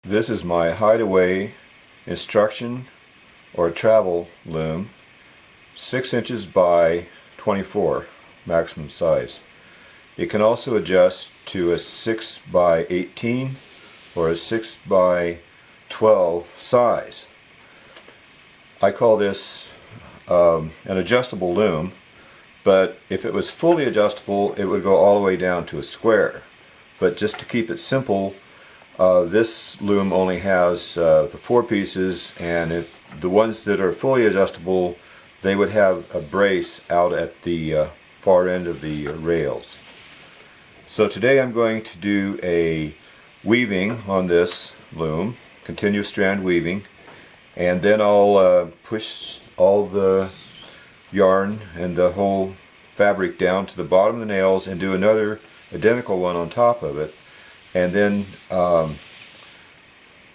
This is my Hideaway instruction or travel loom, 6 inches by 24 maximum size. It can also adjust to a 6 by 18 or a 6 by 12 size. I call this an adjustable loom, but if it was fully adjustable it would go all the way down to a square. But just to keep it simple, this loom only has the 4 pieces, and the ones that are fully adjustable, they would have a brace out at the far end of the rails. So today I'm going to do a weaving on this loom, continuous strand weaving, and then I'll push all the yarn and the whole fabric down to the bottom of the nails and do another identical one on top of it, and then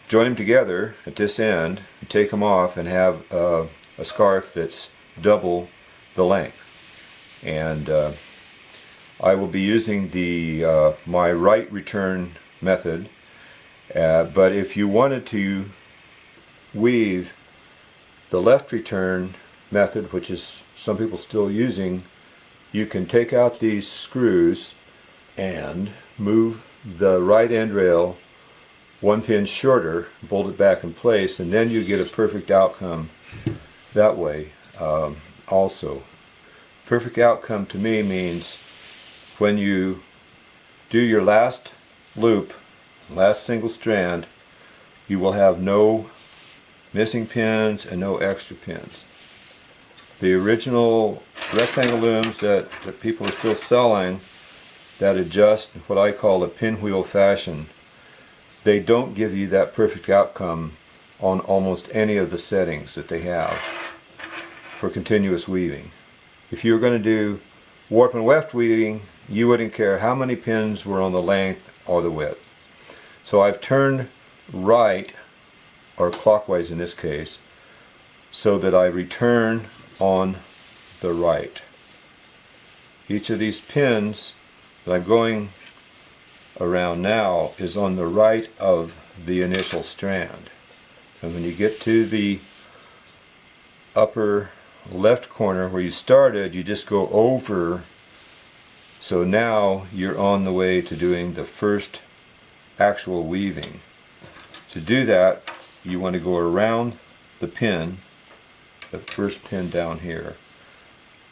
join them together at this end and take them off and have a scarf that's double the length. And I will be using the my right return method, but if you wanted to weave the left return method, which is some people still using, you can take out these screws and move the right end rail 1 pin shorter, bolt it back in place, and then you get a perfect outcome that way. Also, perfect outcome to me means when you do your last loop, last single strand, you will have no missing pins and no extra pins. The original rectangle looms that people are still selling that adjust what I call a pinwheel fashion, they don't give you that perfect outcome on almost any of the settings that they have for continuous weaving. If you were going to do warp and weft weaving, you wouldn't care how many pins were on the length or the width. So I've turned right, or clockwise in this case, so that I return on the right. Each of these pins that I'm going around now is on the right of the initial strand. And when you get to the upper left corner where you started, you just go over. So now you're on the way to doing the first actual weaving. To do that, you want to go around the pin, the first pin down here,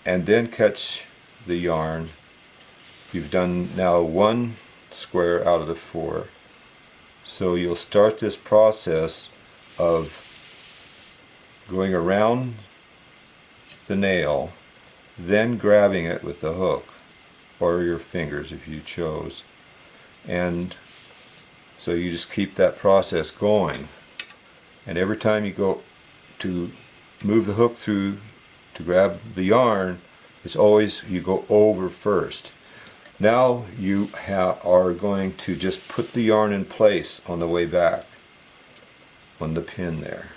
and then catch the yarn. You've done now 1 square out of the 4. So you'll start this process of going around the nail, then grabbing it with the hook or your fingers if you chose, and so you just keep that process going, and every time you go to move the hook through to grab the yarn, it's always you go over first. Now you are going to just put the yarn in place on the way back on the pin there.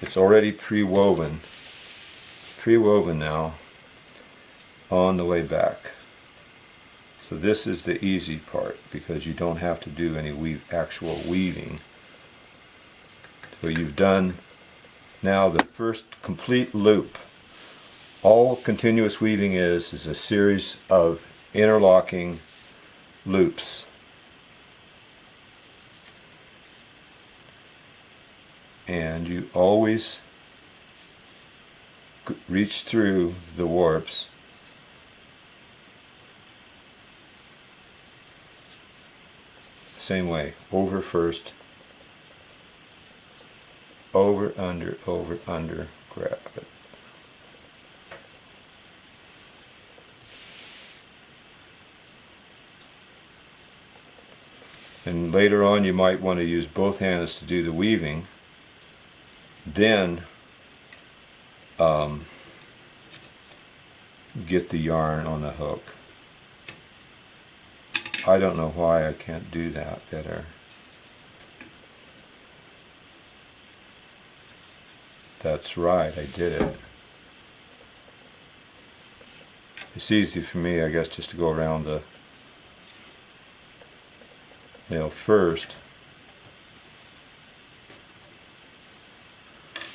It's already pre-woven now on the way back. So this is the easy part because you don't have to do any actual weaving. So you've done now the first complete loop. All continuous weaving is a series of interlocking loops. And you always reach through the warps same way, over first, over, under, grab it. And later on you might want to use both hands to do the weaving. Then get the yarn on the hook. I don't know why I can't do that better. That's right, I did it. It's easy for me, I guess, just to go around the nail first.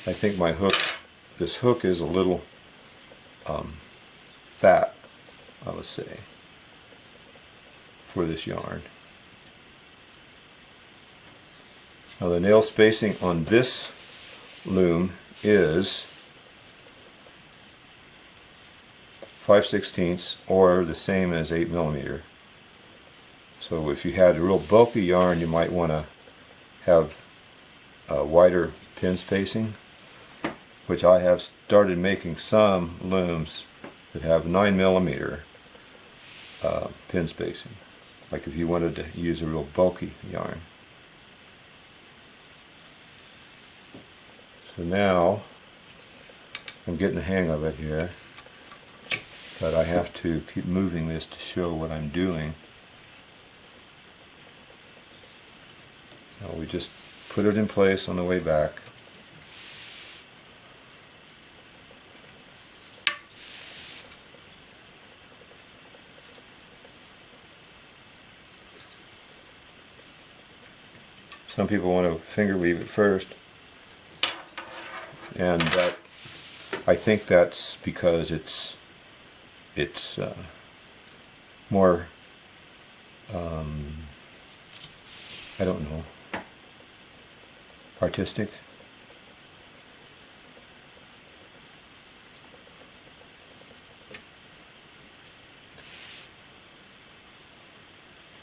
I think my hook, this hook is a little fat, I would say, for this yarn. Now the nail spacing on this loom is 5/16 or the same as 8mm. So if you had a real bulky yarn, you might want to have a wider pin spacing, which I have started making some looms that have 9mm pin spacing, like if you wanted to use a real bulky yarn. So now I'm getting the hang of it here, but I have to keep moving this to show what I'm doing. Now we just put it in place on the way back. Some people want to finger weave it first, and I think that's because it's more I don't know, artistic.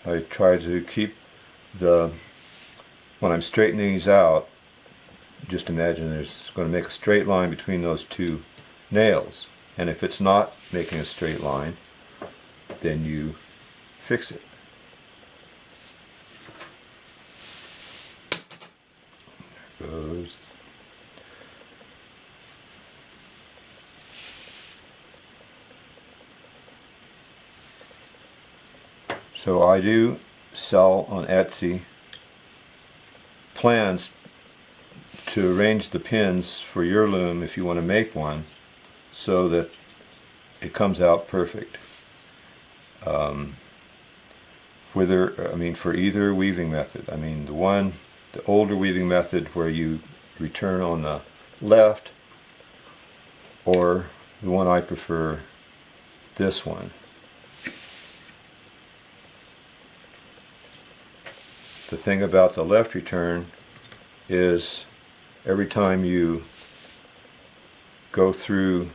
I try to keep when I'm straightening these out, just imagine there's going to make a straight line between those two nails, and if it's not making a straight line, then you fix it. There goes. So I do sell on Etsy plans to arrange the pins for your loom if you want to make one so that it comes out perfect. For either weaving method. The older weaving method where you return on the left, or the one I prefer, this one. The thing about the left return is every time you go through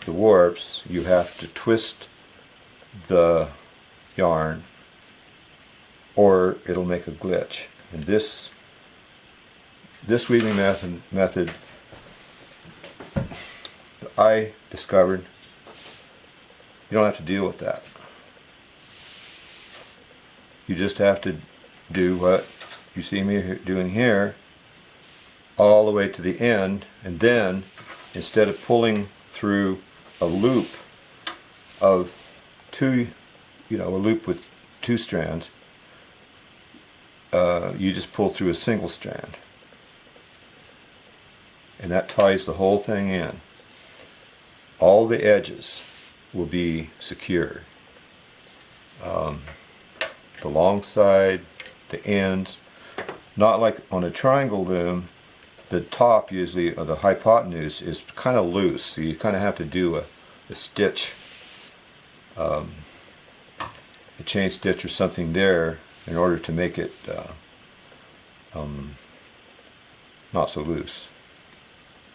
the warps, you have to twist the yarn or it'll make a glitch. And this weaving method I discovered, you don't have to deal with that. You just have to do what you see me doing here all the way to the end, and then instead of pulling through a loop of a loop with two strands, you just pull through a single strand, and that ties the whole thing in. All the edges will be secure. The long side, the ends, not like on a triangle loom, the top usually, or the hypotenuse, is kind of loose, so you kind of have to do a stitch, a chain stitch or something there in order to make it not so loose.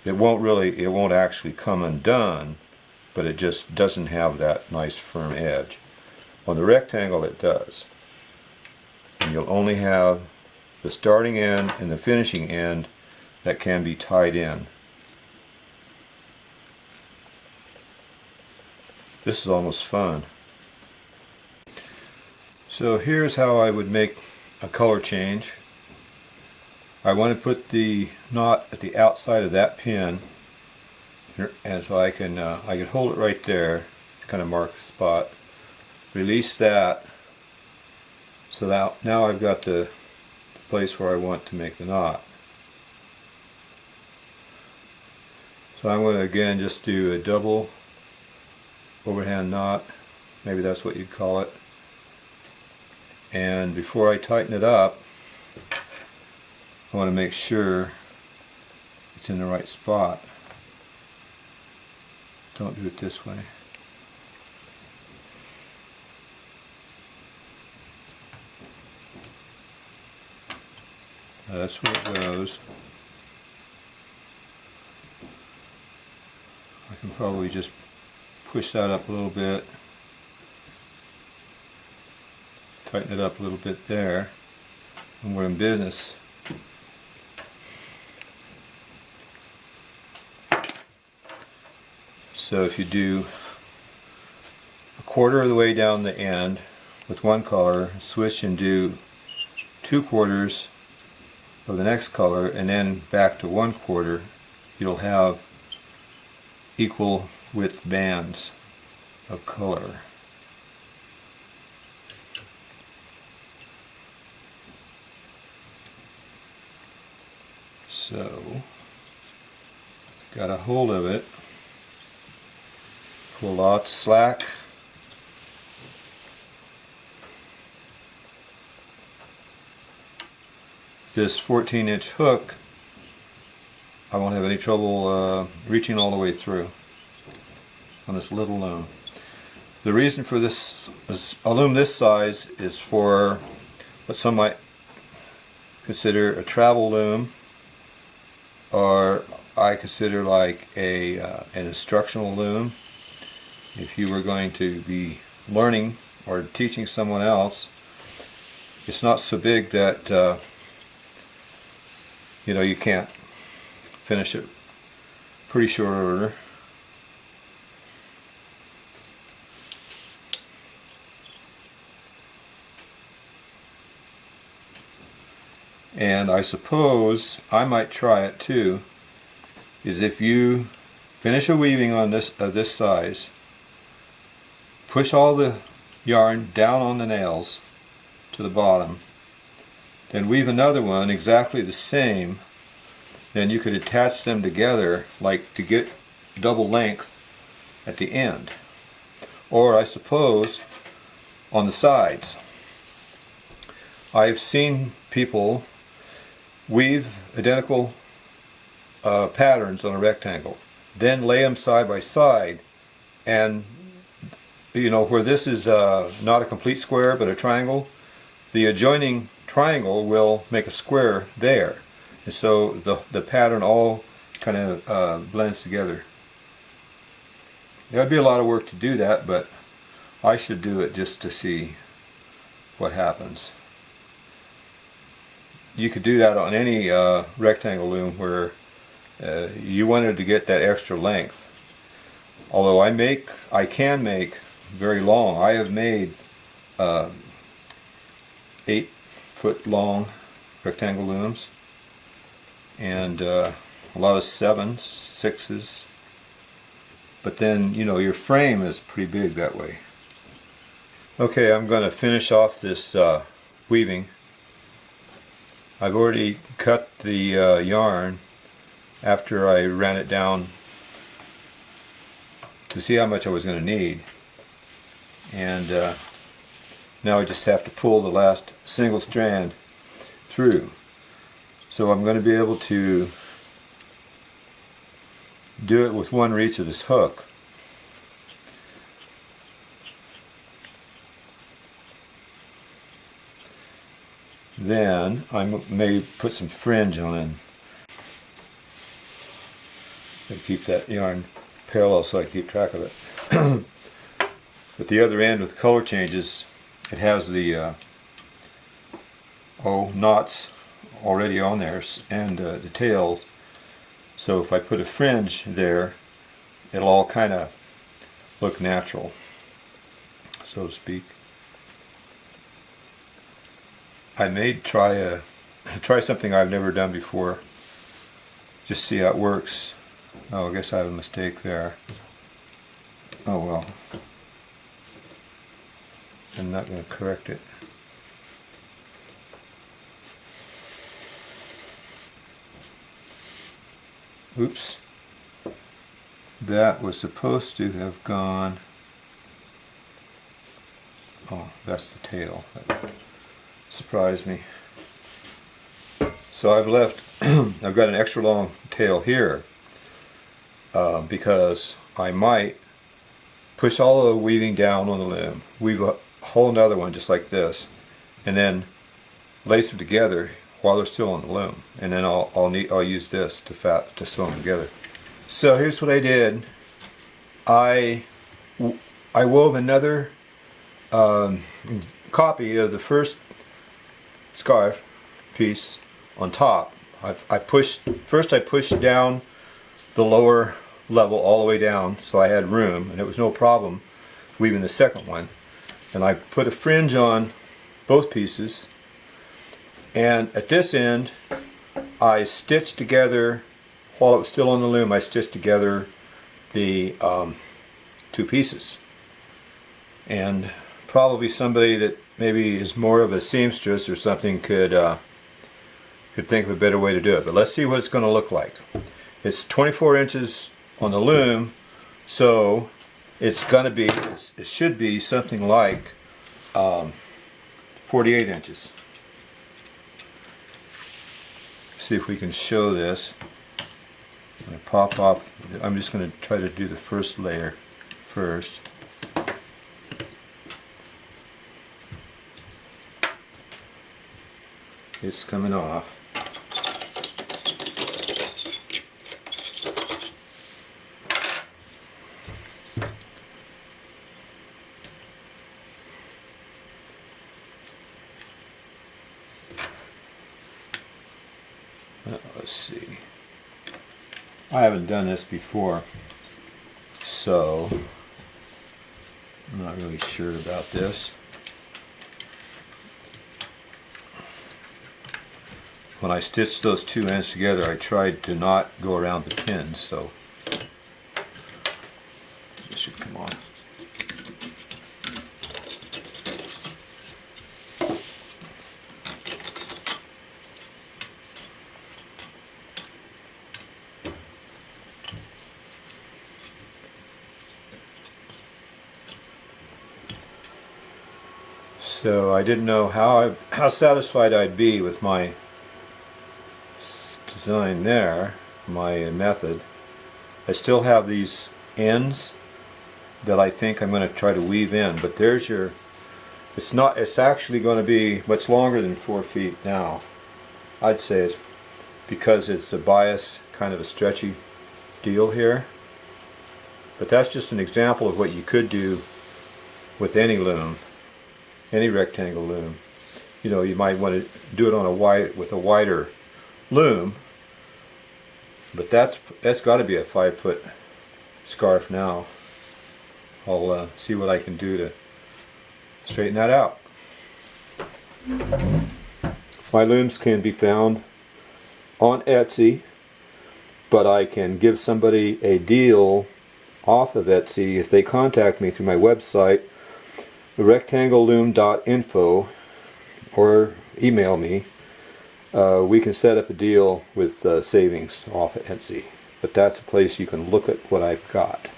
It won't actually come undone, but it just doesn't have that nice firm edge. On the rectangle it does. And you'll only have the starting end and the finishing end that can be tied in. This is almost fun. So here's how I would make a color change. I want to put the knot at the outside of that pin, and so I can hold it right there to kind of mark the spot. Release that. So now I've got the place where I want to make the knot. So I'm going to again just do a double overhand knot, maybe that's what you'd call it. And before I tighten it up, I want to make sure it's in the right spot. Don't do it this way. That's where it goes. I can probably just push that up a little bit, tighten it up a little bit there, and we're in business. So if you do a quarter of the way down the end with one color, switch and do 2/4 of the next color, and then back to 1/4, you'll have equal width bands of color. So, got a hold of it, pull out the slack, this 14-inch hook, I won't have any trouble reaching all the way through on this little loom. The reason for this is a loom this size is for what some might consider a travel loom, or I consider like an instructional loom. If you were going to be learning or teaching someone else, it's not so big that you know, you can't finish it pretty short order. And I suppose I might try it too, is if you finish a weaving on this of this size, push all the yarn down on the nails to the bottom, then weave another one exactly the same, then you could attach them together like to get double length at the end. Or I suppose on the sides. I've seen people weave identical patterns on a rectangle, then lay them side by side, and you know, where this is not a complete square but a triangle, the adjoining triangle will make a square there, and so the pattern all kind of blends together. There'd be a lot of work to do that, but I should do it just to see what happens. You could do that on any rectangle loom where you wanted to get that extra length. Although I can make very long. I have made 8-foot long rectangle looms, and a lot of 7s, 6s. But then, you know, your frame is pretty big that way. Okay, I'm going to finish off this weaving. I've already cut the yarn after I ran it down to see how much I was going to need, and now I just have to pull the last single strand through. So I'm going to be able to do it with one reach of this hook. Then I may put some fringe on it. I keep that yarn parallel so I keep track of it. At the other end with color changes, it has the knots already on there, and the tails. So if I put a fringe there, it'll all kind of look natural, so to speak. I may try something I've never done before, just see how it works. Oh, I guess I have a mistake there. Oh well. I'm not going to correct it. Oops. That was supposed to have gone. Oh, that's the tail. surprised me. So I've left, I've got an extra long tail here because I might push all the weaving down on the loom, weave a whole another one just like this, and then lace them together while they're still on the loom, and then I'll use this to sew them together. So here's what I did. I wove another copy of the first scarf piece on top. I pushed down the lower level all the way down so I had room, and it was no problem weaving the second one. And I put a fringe on both pieces, and at this end I stitched together, while it was still on the loom, I stitched together the two pieces. And probably somebody that maybe is more of a seamstress or something could think of a better way to do it. But let's see what it's going to look like. It's 24 inches on the loom, so it's going to be, it should be something like 48 inches. See if we can show this. I'm going to pop off. I'm just going to try to do the first layer first. It's coming off. Let's see. I haven't done this before, so I'm not really sure about this. When I stitched those two ends together, I tried to not go around the pins, so this should come on. So I didn't know how satisfied I'd be with my design there, my method. I still have these ends that I think I'm going to try to weave in, but there's your, it's actually going to be much longer than 4 feet now. I'd say it's because it's a bias, kind of a stretchy deal here. But that's just an example of what you could do with any loom, any rectangle loom. You know, you might want to do it on with a wider loom, but that's got to be a 5-foot scarf now. I'll see what I can do to straighten that out. My looms can be found on Etsy, but I can give somebody a deal off of Etsy if they contact me through my website, rectangleloom.info, or email me. We can set up a deal with savings off of Etsy, but that's a place you can look at what I've got.